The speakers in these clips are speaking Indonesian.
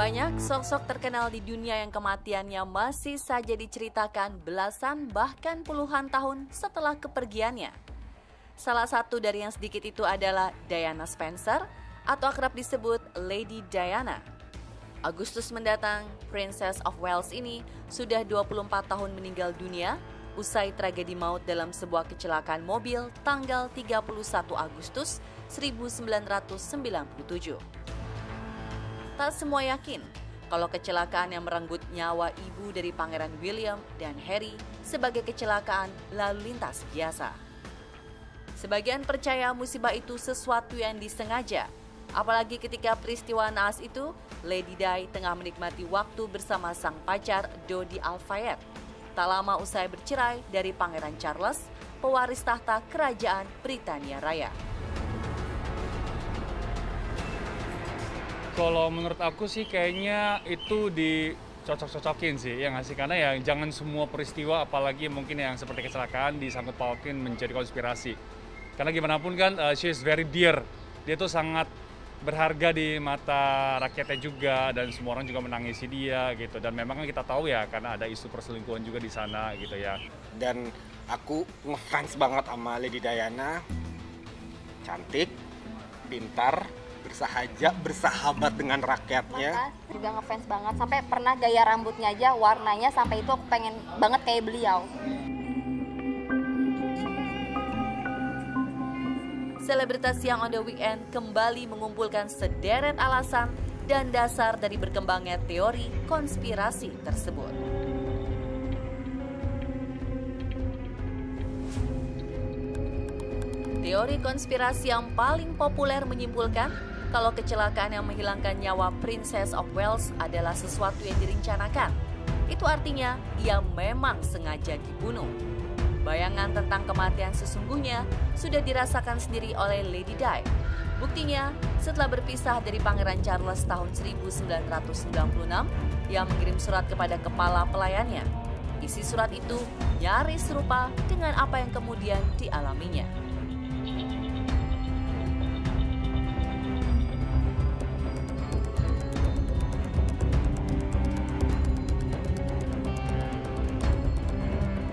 Banyak sosok terkenal di dunia yang kematiannya masih saja diceritakan belasan bahkan puluhan tahun setelah kepergiannya. Salah satu dari yang sedikit itu adalah Diana Spencer atau akrab disebut Lady Diana. Agustus mendatang, Princess of Wales ini sudah 24 tahun meninggal dunia usai tragedi maut dalam sebuah kecelakaan mobil tanggal 31 Agustus 1997. Tak semua yakin kalau kecelakaan yang merenggut nyawa ibu dari Pangeran William dan Harry sebagai kecelakaan lalu lintas biasa. Sebagian percaya musibah itu sesuatu yang disengaja, apalagi ketika peristiwa naas itu Lady Di tengah menikmati waktu bersama sang pacar Dodi Al-Fayed. Tak lama usai bercerai dari Pangeran Charles, pewaris tahta Kerajaan Britania Raya. Kalau menurut aku sih kayaknya itu dicocok-cocokin sih, ya nggak sih? Karena ya jangan semua peristiwa, apalagi mungkin yang seperti kecelakaan disangkut pautin menjadi konspirasi. Karena gimana pun kan, she is very dear. Dia tuh sangat berharga di mata rakyatnya juga, dan semua orang juga menangisi dia gitu. Dan memang kan kita tahu ya, karena ada isu perselingkuhan juga di sana gitu ya. Dan aku ngefans banget sama Lady Diana. Cantik, pintar, bersahabat dengan rakyatnya. Juga ngefans banget, sampai pernah gaya rambutnya aja, warnanya sampai itu aku pengen banget kayak beliau. Selebritas yang on the weekend kembali mengumpulkan sederet alasan dan dasar dari berkembangnya teori konspirasi tersebut. Teori konspirasi yang paling populer menyimpulkan kalau kecelakaan yang menghilangkan nyawa Princess of Wales adalah sesuatu yang direncanakan. Itu artinya ia memang sengaja dibunuh. Bayangan tentang kematian sesungguhnya sudah dirasakan sendiri oleh Lady Di. Buktinya, setelah berpisah dari Pangeran Charles tahun 1996, ia mengirim surat kepada kepala pelayannya. Isi surat itu nyaris serupa dengan apa yang kemudian dialaminya.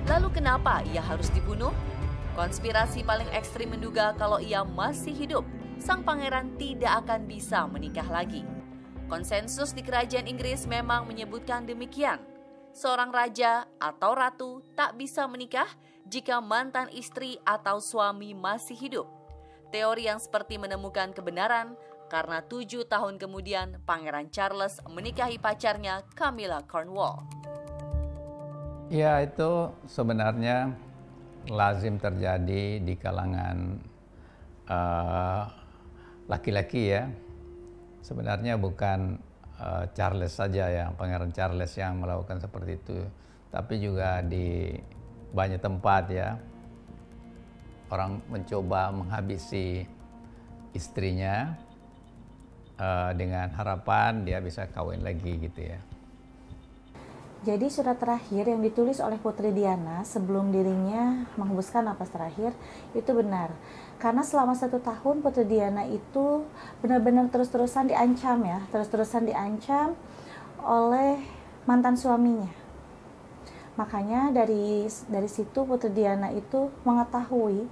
Lalu kenapa ia harus dibunuh? Konspirasi paling ekstrim menduga kalau ia masih hidup, sang pangeran tidak akan bisa menikah lagi. Konsensus di kerajaan Inggris memang menyebutkan demikian. Seorang raja atau ratu tak bisa menikah jika mantan istri atau suami masih hidup. Teori yang seperti menemukan kebenaran karena 7 tahun kemudian Pangeran Charles menikahi pacarnya Camilla Cornwall. Ya, itu sebenarnya lazim terjadi di kalangan laki-laki ya. Sebenarnya bukan Charles saja yang Pangeran Charles yang melakukan seperti itu, tapi juga di banyak tempat ya. Orang mencoba menghabisi istrinya dengan harapan dia bisa kawin lagi gitu ya. Jadi surat terakhir yang ditulis oleh Putri Diana sebelum dirinya menghembuskan napas terakhir itu benar. Karena selama 1 tahun Putri Diana itu benar-benar terus-terusan diancam ya, terus-terusan diancam oleh mantan suaminya. Makanya dari situ Putri Diana itu mengetahui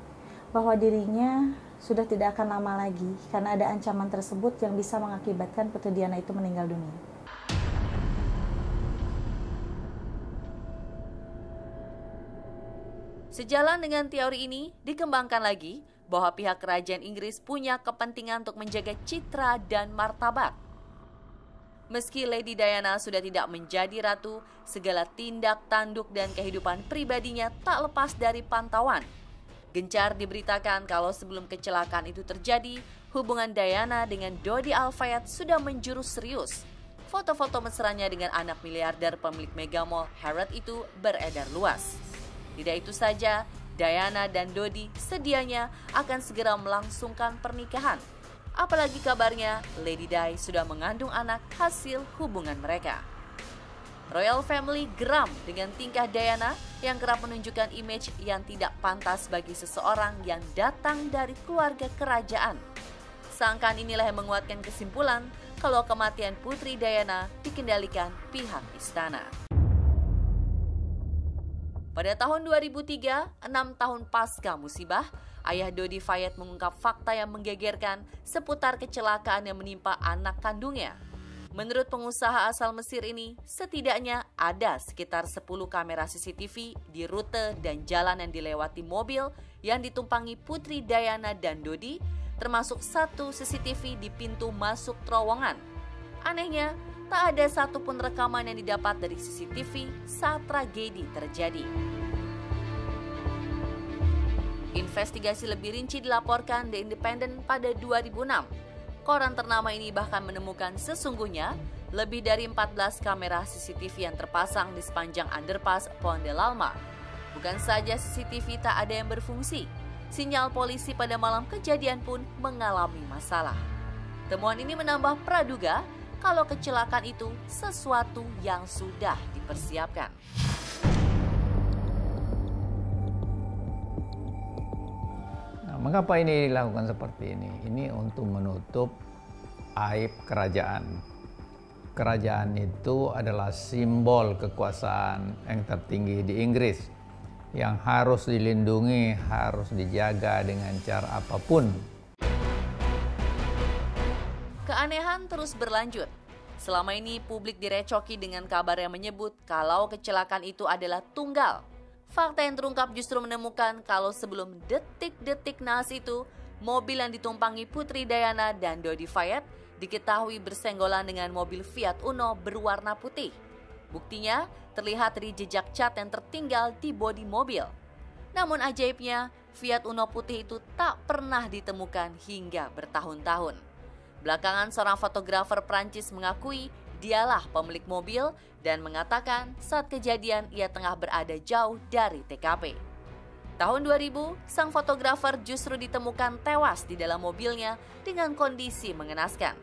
bahwa dirinya sudah tidak akan lama lagi karena ada ancaman tersebut yang bisa mengakibatkan Putri Diana itu meninggal dunia. Sejalan dengan teori ini, dikembangkan lagi bahwa pihak kerajaan Inggris punya kepentingan untuk menjaga citra dan martabat. Meski Lady Diana sudah tidak menjadi ratu, segala tindak tanduk dan kehidupan pribadinya tak lepas dari pantauan. Gencar diberitakan kalau sebelum kecelakaan itu terjadi, hubungan Diana dengan Dodi Al-Fayed sudah menjurus serius. Foto-foto mesranya dengan anak miliarder pemilik Megamall, Harrods itu beredar luas. Tidak itu saja, Diana dan Dodi sedianya akan segera melangsungkan pernikahan. Apalagi kabarnya Lady Di sudah mengandung anak hasil hubungan mereka. Royal Family geram dengan tingkah Diana yang kerap menunjukkan image yang tidak pantas bagi seseorang yang datang dari keluarga kerajaan. Sangkaan inilah yang menguatkan kesimpulan kalau kematian Putri Diana dikendalikan pihak istana. Pada tahun 2003, 6 tahun pasca musibah, ayah Dodi Fayed mengungkap fakta yang menggegerkan seputar kecelakaan yang menimpa anak kandungnya. Menurut pengusaha asal Mesir ini, setidaknya ada sekitar 10 kamera CCTV di rute dan jalan yang dilewati mobil yang ditumpangi Putri Diana dan Dodi, termasuk satu CCTV di pintu masuk terowongan. Anehnya, tak ada satupun rekaman yang didapat dari CCTV saat tragedi terjadi. Investigasi lebih rinci dilaporkan The Independent pada 2006. Koran ternama ini bahkan menemukan sesungguhnya lebih dari 14 kamera CCTV yang terpasang di sepanjang underpass Pont de l'Alma. Bukan saja CCTV tak ada yang berfungsi, sinyal polisi pada malam kejadian pun mengalami masalah. Temuan ini menambah praduga kalau kecelakaan itu sesuatu yang sudah dipersiapkan. Mengapa ini dilakukan seperti ini? Ini untuk menutup aib kerajaan. Kerajaan itu adalah simbol kekuasaan yang tertinggi di Inggris, yang harus dilindungi, harus dijaga dengan cara apapun. Keanehan terus berlanjut. Selama ini publik direcoki dengan kabar yang menyebut kalau kecelakaan itu adalah tunggal. Fakta yang terungkap justru menemukan kalau sebelum detik-detik naas itu, mobil yang ditumpangi Putri Diana dan Dodi Fayed diketahui bersenggolan dengan mobil Fiat Uno berwarna putih. Buktinya terlihat dari jejak cat yang tertinggal di bodi mobil. Namun ajaibnya, Fiat Uno putih itu tak pernah ditemukan hingga bertahun-tahun. Belakangan seorang fotografer Prancis mengakui dialah pemilik mobil dan mengatakan saat kejadian ia tengah berada jauh dari TKP. Tahun 2000, sang fotografer justru ditemukan tewas di dalam mobilnya dengan kondisi mengenaskan.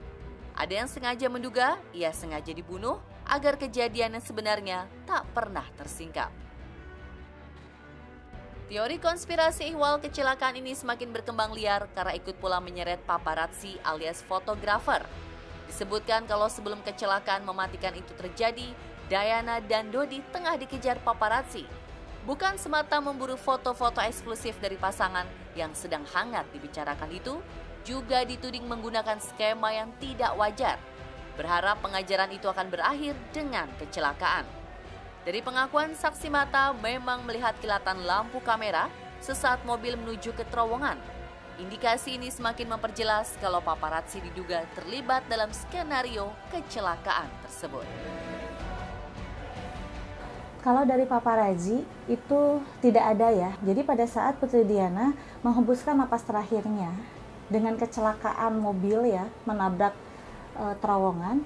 Ada yang sengaja menduga ia sengaja dibunuh agar kejadian yang sebenarnya tak pernah tersingkap. Teori konspirasi ihwal kecelakaan ini semakin berkembang liar karena ikut pula menyeret paparazzi alias fotografer. Disebutkan kalau sebelum kecelakaan mematikan itu terjadi, Diana dan Dodi tengah dikejar paparazzi. Bukan semata memburu foto-foto eksklusif dari pasangan yang sedang hangat dibicarakan itu, juga dituding menggunakan skema yang tidak wajar. Berharap pengajaran itu akan berakhir dengan kecelakaan. Dari pengakuan saksi mata memang melihat kilatan lampu kamera sesaat mobil menuju ke terowongan. Indikasi ini semakin memperjelas kalau paparazzi diduga terlibat dalam skenario kecelakaan tersebut. Kalau dari paparazzi itu tidak ada ya. Jadi pada saat Putri Diana menghembuskan napas terakhirnya dengan kecelakaan mobil ya menabrak terowongan,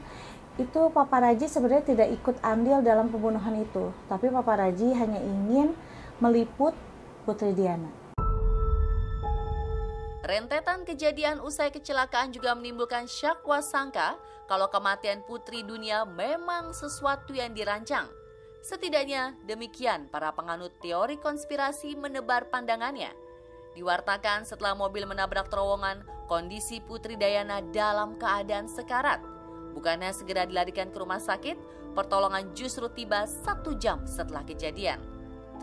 itu paparazzi sebenarnya tidak ikut andil dalam pembunuhan itu. Tapi paparazzi hanya ingin meliput Putri Diana. Rentetan kejadian usai kecelakaan juga menimbulkan syak wasangka kalau kematian Putri Dunia memang sesuatu yang dirancang. Setidaknya demikian para penganut teori konspirasi menebar pandangannya. Diwartakan setelah mobil menabrak terowongan, kondisi Putri Diana dalam keadaan sekarat. Bukannya segera dilarikan ke rumah sakit, pertolongan justru tiba 1 jam setelah kejadian.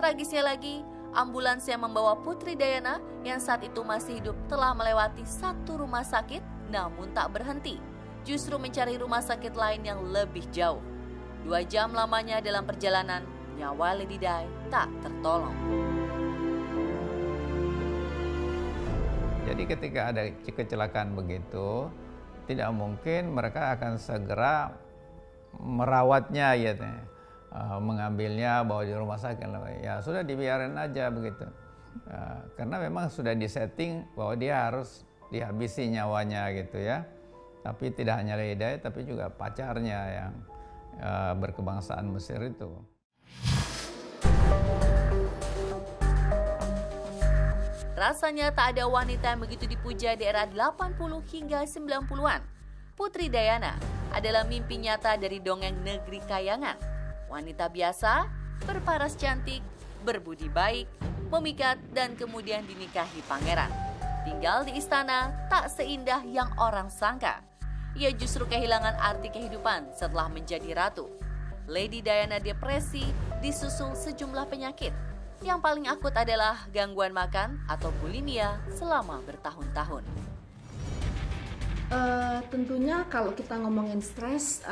Tragisnya lagi, ambulans yang membawa Putri Diana yang saat itu masih hidup telah melewati 1 rumah sakit namun tak berhenti. Justru mencari rumah sakit lain yang lebih jauh. 2 jam lamanya dalam perjalanan, nyawa Lady Di tak tertolong. Jadi ketika ada kecelakaan begitu, tidak mungkin mereka akan segera merawatnya ya. Mengambilnya bawa di rumah sakit, ya sudah dibiarin aja begitu, karena memang sudah disetting bahwa dia harus dihabisi nyawanya gitu ya. Tapi tidak hanya Lady Di, tapi juga pacarnya yang berkebangsaan Mesir itu. Rasanya tak ada wanita yang begitu dipuja di era 80 hingga 90-an. Putri Diana adalah mimpi nyata dari dongeng negeri kayangan. Wanita biasa, berparas cantik, berbudi baik, memikat dan kemudian dinikahi pangeran. Tinggal di istana tak seindah yang orang sangka. ia justru kehilangan arti kehidupan setelah menjadi ratu. Lady Diana depresi disusul sejumlah penyakit. Yang paling akut adalah gangguan makan atau bulimia selama bertahun-tahun. Tentunya kalau kita ngomongin stres,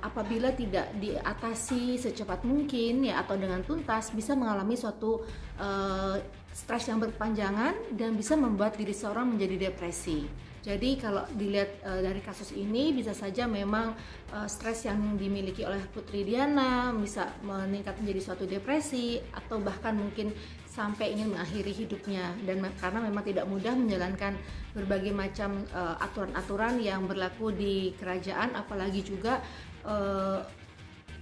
apabila tidak diatasi secepat mungkin ya atau dengan tuntas, bisa mengalami suatu stres yang berkepanjangan dan bisa membuat diri seorang menjadi depresi. Jadi kalau dilihat dari kasus ini, bisa saja memang stres yang dimiliki oleh Putri Diana bisa meningkat menjadi suatu depresi atau bahkan mungkin sampai ingin mengakhiri hidupnya, dan karena memang tidak mudah menjalankan berbagai macam aturan-aturan yang berlaku di kerajaan, apalagi juga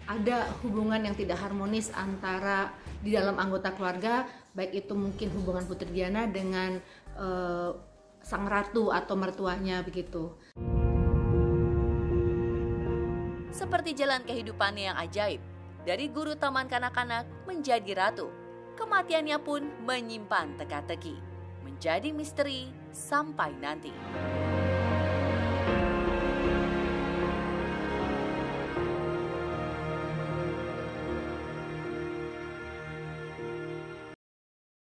ada hubungan yang tidak harmonis antara di dalam anggota keluarga, baik itu mungkin hubungan Putri Diana dengan sang ratu atau mertuanya begitu. Seperti jalan kehidupannya yang ajaib, dari guru taman kanak-kanak menjadi ratu. Kematiannya pun menyimpan teka-teki, menjadi misteri sampai nanti.